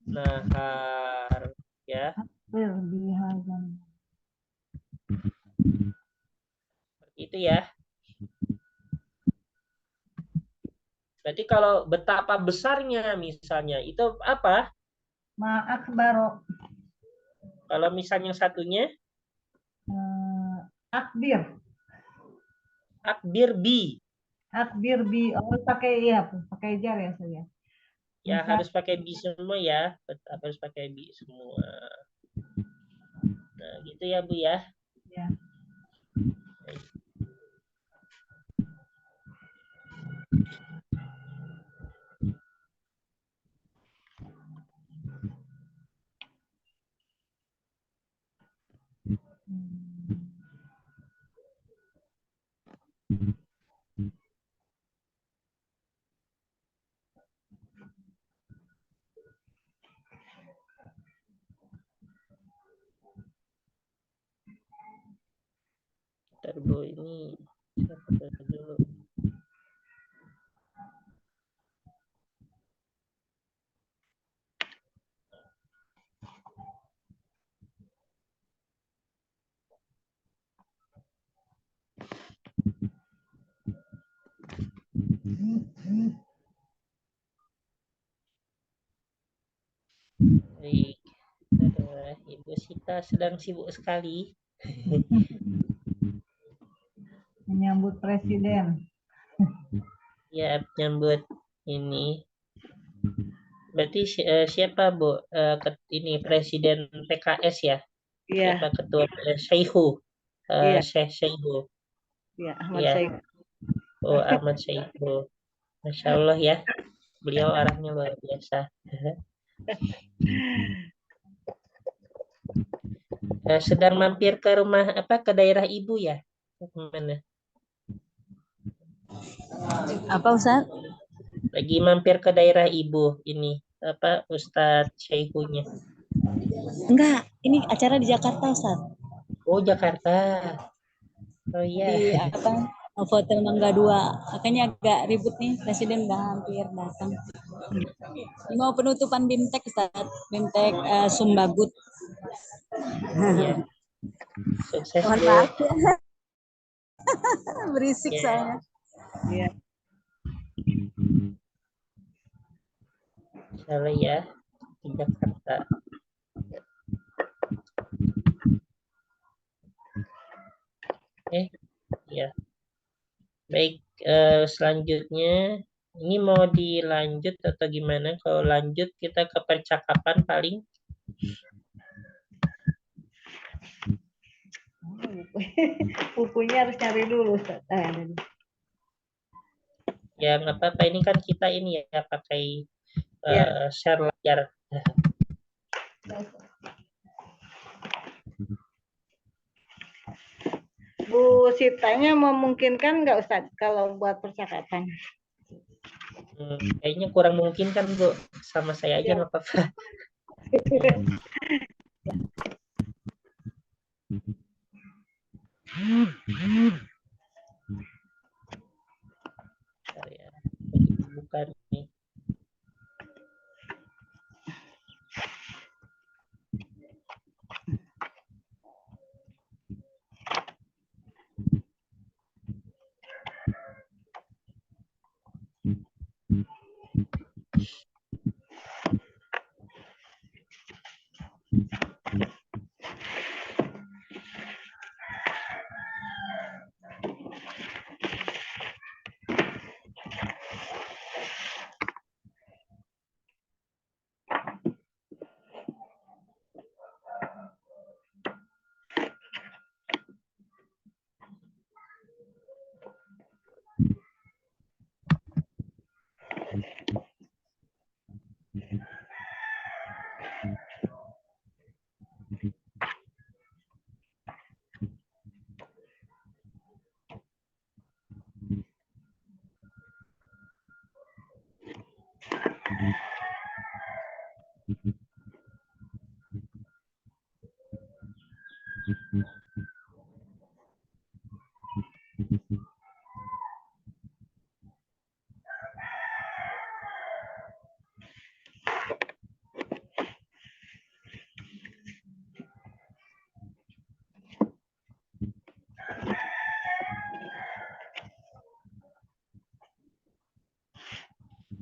nahar ya. itu ya. Berarti kalau betapa besarnya misalnya itu apa?
Ma'akbaro.
Kalau misalnya satunya
Akbir.
akbir bi.
Akbir bi. Oh, pakai ya, pakai jar ya saya.
Ya
Misal,
harus pakai bi semua ya. Harus pakai bi semua. Nah, gitu ya Bu ya.
ya.
Ntar Bu ini saya foto dulu. Baik. Aduh, Ibu Sita sedang sibuk sekali.
Menyambut presiden.
Ya, nyambut ini. Berarti siapa Bu? Ini Presiden PKS ya?
Iya,
Siapa ketua Syaihu?
iya,
Syekh Syaihu.
iya, Ahmad
Ya.
Syaiq.
Oh, Ahmad Syaihu. Masya Allah ya. Beliau arahnya luar biasa. Sedang mampir ke rumah ke daerah ibu ya? Mana?
Apa Ustaz?
Lagi mampir ke daerah ibu ini Ustadz Syaihunya.
Enggak, ini acara di Jakarta Ustaz.
Oh, Jakarta. Oh iya.
Di Hotel Mangga 2. Makanya agak ribut nih, Presiden udah hampir datang. Ini mau penutupan BIMTEK Ustaz, BIMTEK Sumbagut.
Iya. Sukses
Mohon
Bu.
maaf ya. Berisik
Ya.
soalnya.
Iya.
Salah ya di Jakarta. Ya. Baik, selanjutnya ini mau dilanjut atau gimana? Kalau lanjut kita ke percakapan paling.
Bukunya harus cari dulu, Ustaz.
Yang apa ini kan kita ini ya pakai
Ya.
share layar.
Bu Sitanya memungkinkan nggak Ustaz kalau buat percakapan?
Kayaknya kurang mungkin kan Bu, sama saya aja nggak apa-apa. Bentar ya, bukan nih.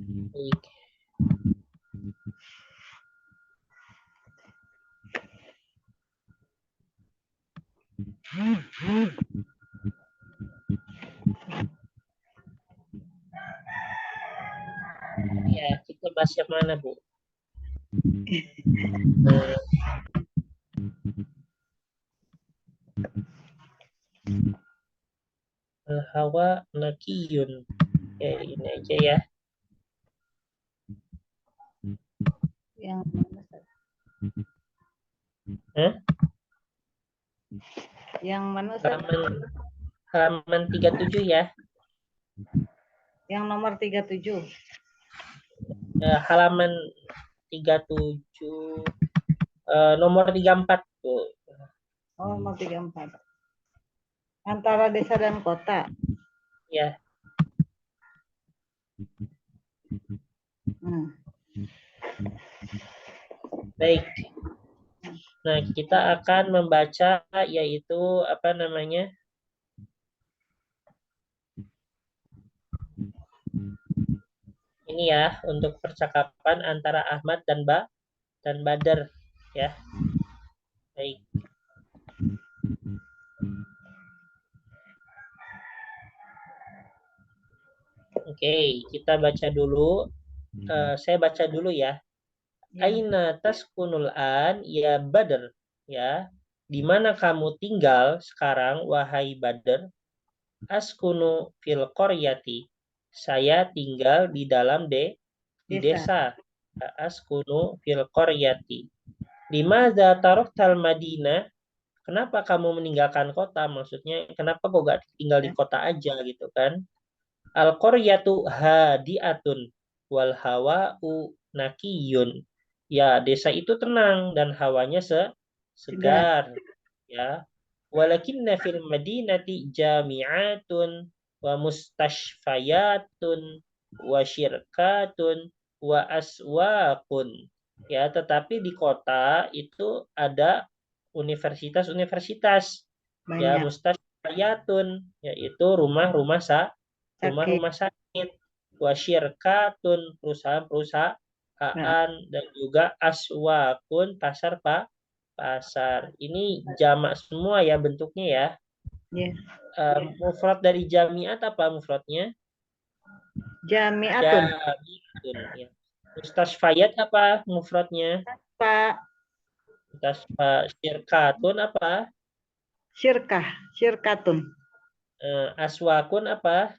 Baik. Ya, kita bahas yang mana, Bu? Hawa nakiyun. Ya, ini aja ya.
Yang mana, Ustaz?
Hah?
Yang mana, Ustaz?
Halaman 37 ya.
Yang nomor 37.
Halaman 37 nomor 34 Bu.
Oh, nomor 34. Antara desa dan kota.
Ya. Baik. Nah, kita akan membaca yaitu apa namanya? Ini ya untuk percakapan antara Ahmad dan Badar ya. Baik. Oke, kita baca dulu. Saya baca dulu ya. Aina taskunul an ya Badr ya. Di mana kamu tinggal sekarang wahai Badr? Askunu fil qaryati. Saya tinggal di dalam di desa. Askunu fil qaryati. Limadza taraktal Madinah? Kenapa kamu meninggalkan kota? Maksudnya kenapa kok gak tinggal di kota aja gitu kan? Al qaryatu hadiatun wal hawa'u nakiyun. Ya, desa itu tenang dan hawanya segar ya. Walakinna fil madinati jami'atun wa mustashfayatun wa syirkatun wa aswaqun. Ya, tetapi di kota itu ada universitas-universitas. Ya,
Banyak.
mustashfayatun yaitu rumah-rumah sakit. Wa syirkatun perusahaan dan juga aswaqun pasar pasar. Ini jamak semua ya bentuknya ya. Mufrad dari jamiat apa mufradnya?
Jami'atun.
Jami'atun ya. Mustasfayat apa mufradnya?
Pak.
Syirkatun apa?
Syirkatun.
Aswakun apa?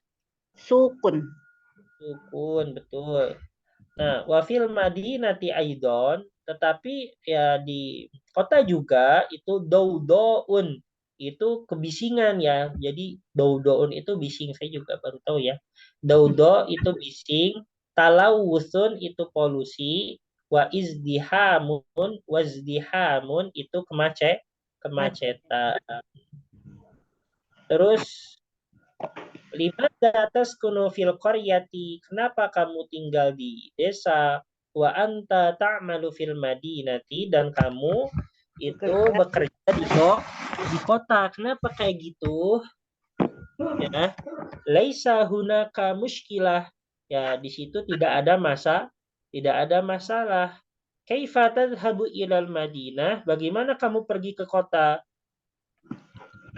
Sukun.
Sukun, betul. Nah, wafil madinati aidon, tetapi ya di kota juga itu daudoun, itu kebisingan ya. Jadi daudoun itu bising, saya juga baru tahu ya. Daudo itu bising, talawusun itu polusi, wazdihamun itu kemacetan. Terus Limadza taskunu fil qaryati? Kenapa kamu tinggal di desa? Wa anta ta'malu fil madinati, dan kamu itu bekerja di kota. Kenapa kayak gitu? Ya, laisa hunaka muskilah. Ya, di situ tidak ada masalah. Kaifa tadhhabu ilal Madinah? Bagaimana kamu pergi ke kota?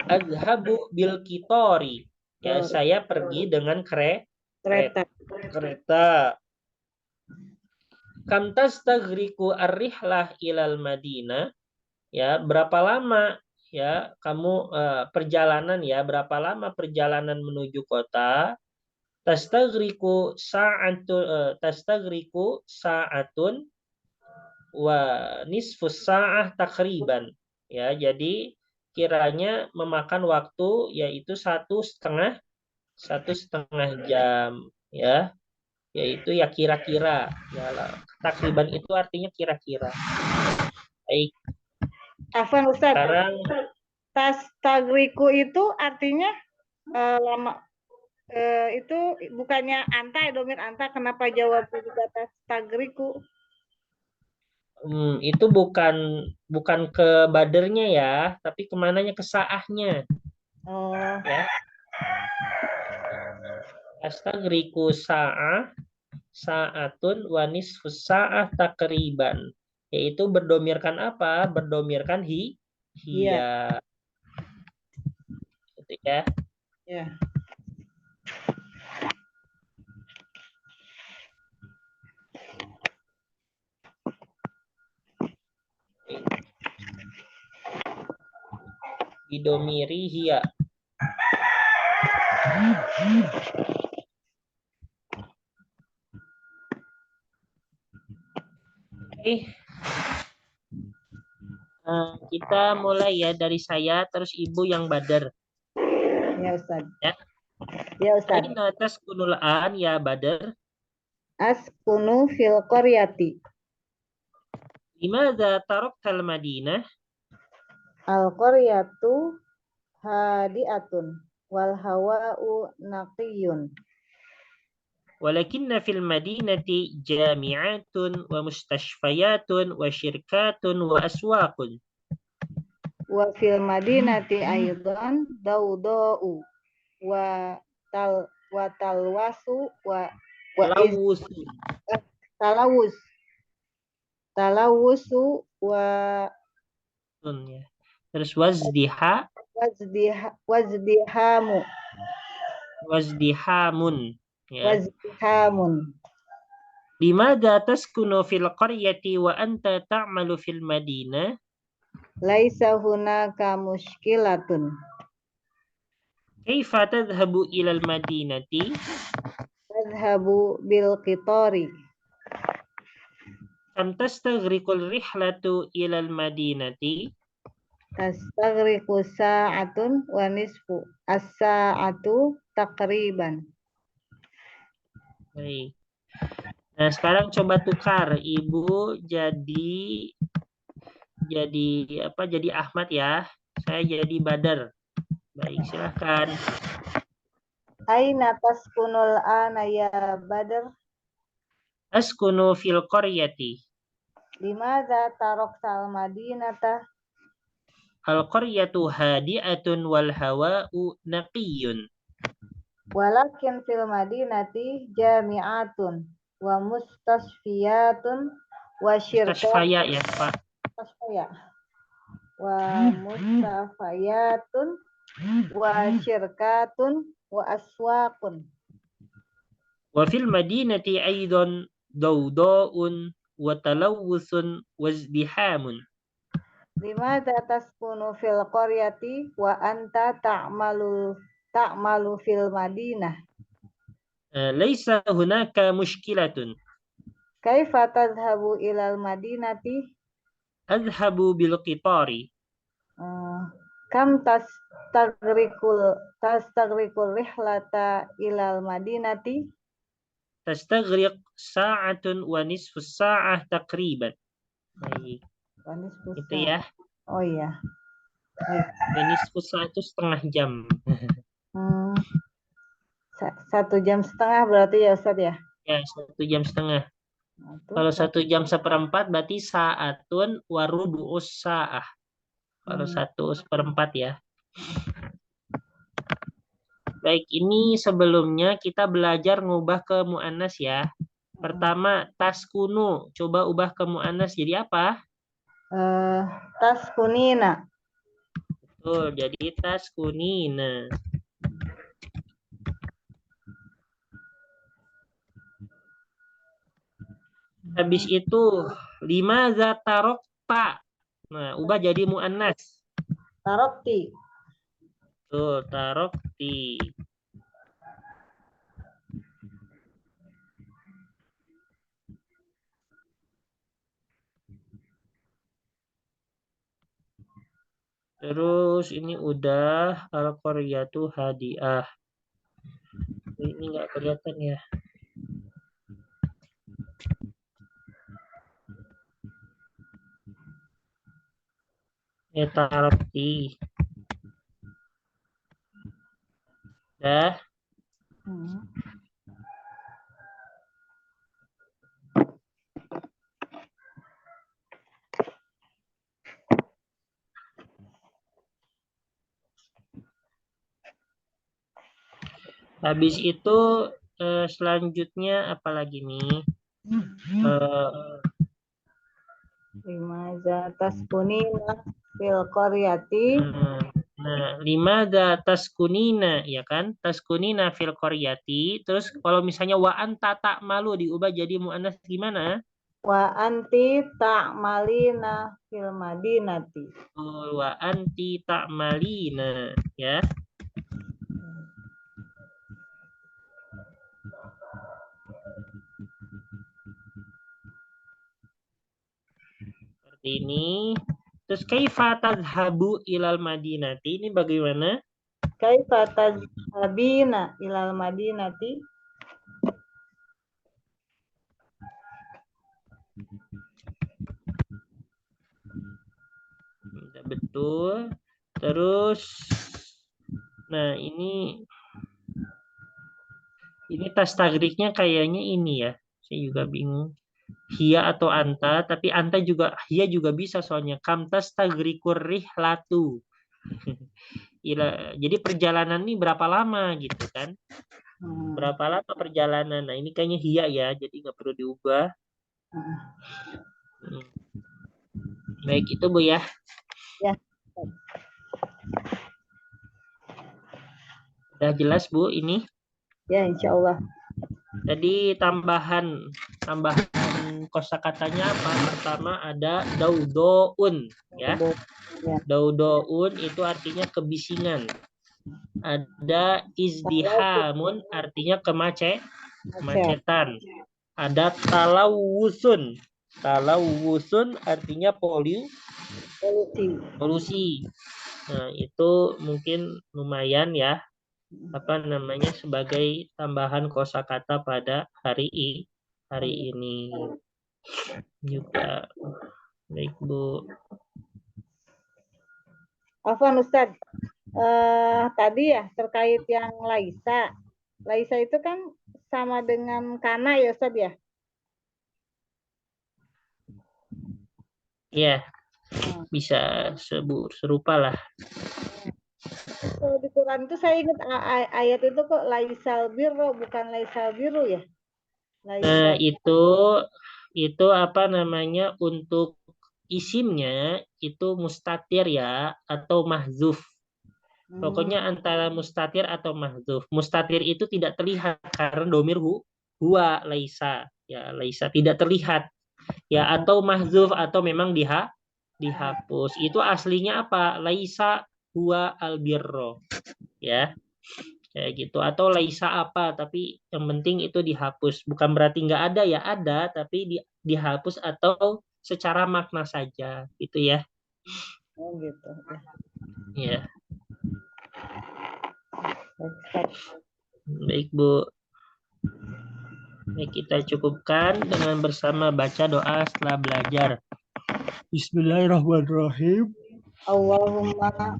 Adhabu bil kitori. Ya, saya pergi dengan kereta. Kam tastagriku ar-rihlah ilal Madinah? Ya, berapa lama ya kamu perjalanan ya? Berapa lama perjalanan menuju kota? Tastagriku sa'atun wa nisfus sa'ah takriban. Ya, jadi kiranya memakan waktu yaitu satu setengah jam ya, yaitu ya kira-kira ya, takriban itu artinya kira-kira. Baik.
Afwan Ustaz.
Sekarang
tastagriku itu artinya lama, itu bukannya anta ya, domir anta, kenapa jawab juga tastagriku?
Itu bukan ke badernya ya, tapi kemananya, ke saahnya. Ya. Astagriku sa'ah sa'atun wa nisfus sa'ah takriban. Yaitu berdomirkan apa? Berdomirkan hiya. Gitu ya.
Ya.
Bidomiri hiya. Oke. Kita mulai ya dari saya, terus ibu yang Badar.
Ya Ustaz.
Ya.
Ya Ustaz.
Aina taskunul an ya Badar?
Askunu fil qaryati.
Limadza taraktal Madinah?
Al qaryatu hadiatun wal hawa'u naqiyun.
Walakinna fil madinati jami'atun wa mustashfayatun wa syirkatun wa aswaqun.
Wa fil madinati aidan daudau wa talwasu wa
Lawus.
talawus talawusu wa
Ya. Terus wazdihamun. Ya.
wazdihamun.
Limadza taskunu fil qaryati wa anta ta'malu fil madinah?
Laisa hunaka mushkilatun.
Kaifa tadhhabu ilal madinati?
Tadhhabu bil qitari.
Kam tastaghriqul rihlatu ilal madinati?
Tastaghriqu sa'atun wa nisfu. As-sa'atu takriban.
Baik. Nah, sekarang coba tukar. Ibu jadi apa? Jadi Ahmad ya. Saya jadi Badar. Baik, silahkan.
Aina taskunul ana ya Badr?
Askunu fil qaryati.
Limadza taraktal madinata?
Al qaryatu hadi'atun wal hawa'u naqiyyun.
Walakin fil madinati jami'atun wa mustasfiyatun wa
Mustashfaya ya, Pak.
Wa mustafayatun wa syirkatun wa aswaqun.
Wa fil madinati aidan dawda'un wa talawusun wa izdihamun.
Limadza taskunu fil qaryati wa anta ta'malu fil madinah?
Laisa hunaka mushkilatun.
Kaifa tadhhabu ilal madinati?
Adhabu bil qitari.
Kam tastaghriqul rihlata ilal madinati?
Tastaghriq sa'atun wa nisfu sa'ah takriban. Baik. Itu ya.
Oh iya.
Nisfu sa'ah itu setengah jam.
1 jam setengah berarti ya Ustaz ya?
Ya, 1 jam setengah.
Nah,
Kalau 1 jam 1/4 berarti sa'atun warubu'us sa'ah. Kalau 1/4 ya. Baik, ini sebelumnya kita belajar ngubah ke mu'annas ya. Pertama, taskunu. Coba ubah ke mu'annas jadi apa?
Taskunina.
Betul, jadi taskunina. Habis itu, limadza tarakta. Nah, ubah jadi mu'annas.
Tarokti.
Tuh, tarokti. Terus ini udah al-qaryatu hadiah. Ini nggak kelihatan ya. Tarokti. Dah. Habis itu selanjutnya apa lagi nih? Eh,
Limaza taskunina fil qaryati.
Nah, limada taskunina, ya kan? Taskunina fil qaryati. Terus kalau misalnya wa anta ta'malu diubah jadi muannas gimana?
Wa anti ta'malina fil madinati.
Wa anti ta'malina, ya. Seperti ini. Terus kaifa tadhhabu ilal madinati? Ini bagaimana?
Kaifa tadhhabina ilal madinati?
Tidak betul. Terus nah ini tas tagriknya kayaknya ini ya. Saya juga bingung. Hia atau anta, tapi anta juga hia juga bisa soalnya kamtas tagrikur rihlatu. Jadi perjalanan ini berapa lama gitu kan? Berapa lama perjalanan? Nah ini kayaknya hia ya, jadi nggak perlu diubah. Baik itu Bu ya.
Ya.
Udah jelas Bu ini?
Ya, insya Allah.
Jadi tambahan kosakatanya apa? Pertama ada daudoun ya. Daudoun itu artinya kebisingan. Ada izdihamun artinya kemacetan. Ada talawusun. Talawusun artinya polusi. Nah, itu mungkin lumayan ya. Sebagai tambahan kosakata pada hari ini juga. Baik Bu.
Afwan Ustadz, tadi ya terkait yang Laisa. Laisa itu kan sama dengan Kana ya Ustadz ya?
Iya, bisa serupa lah.
Kalau di Quran itu saya ingat ayat itu kok Laisal birro bukan Laisal biru ya?
Nah, itu untuk isimnya itu mustatir ya atau mahzuf. Pokoknya antara mustatir atau mahzuf. Mustatir itu tidak terlihat karena domir huwa laisa. Ya, laisa tidak terlihat. Ya, atau mahzuf atau memang dihapus. Itu aslinya apa? Laisa huwa albirro. Ya. Kayak gitu. Atau laisa apa, tapi yang penting itu dihapus. Bukan berarti nggak ada ya, ada, tapi dihapus atau secara makna saja. Gitu ya.
Oh gitu.
Ya. Baik Bu. Baik, kita cukupkan dengan bersama baca doa setelah belajar. Bismillahirrahmanirrahim.
Allahumma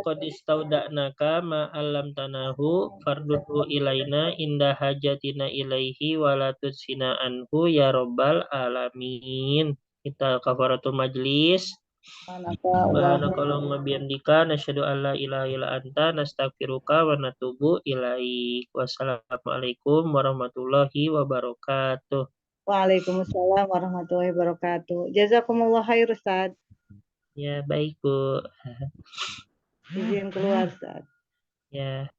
qadistauda'naka ma alam tanahu farduhu ilaina inda hajatina ilaihi walatudsina anhu ya robbal alamin. Kita kafaratul majlis. Subhanakallahumma bihamdika nasyhadu an la ilaha illa anta nastaghfiruka wa natubu ilaik. Wassalamualaikum warahmatullahi wabarakatuh.
Waalaikumsalam warahmatullahi wabarakatuh. Jazakumullah khair Ustaz.
Ya, baik Bu.
Izin keluar Ustaz.
Ya.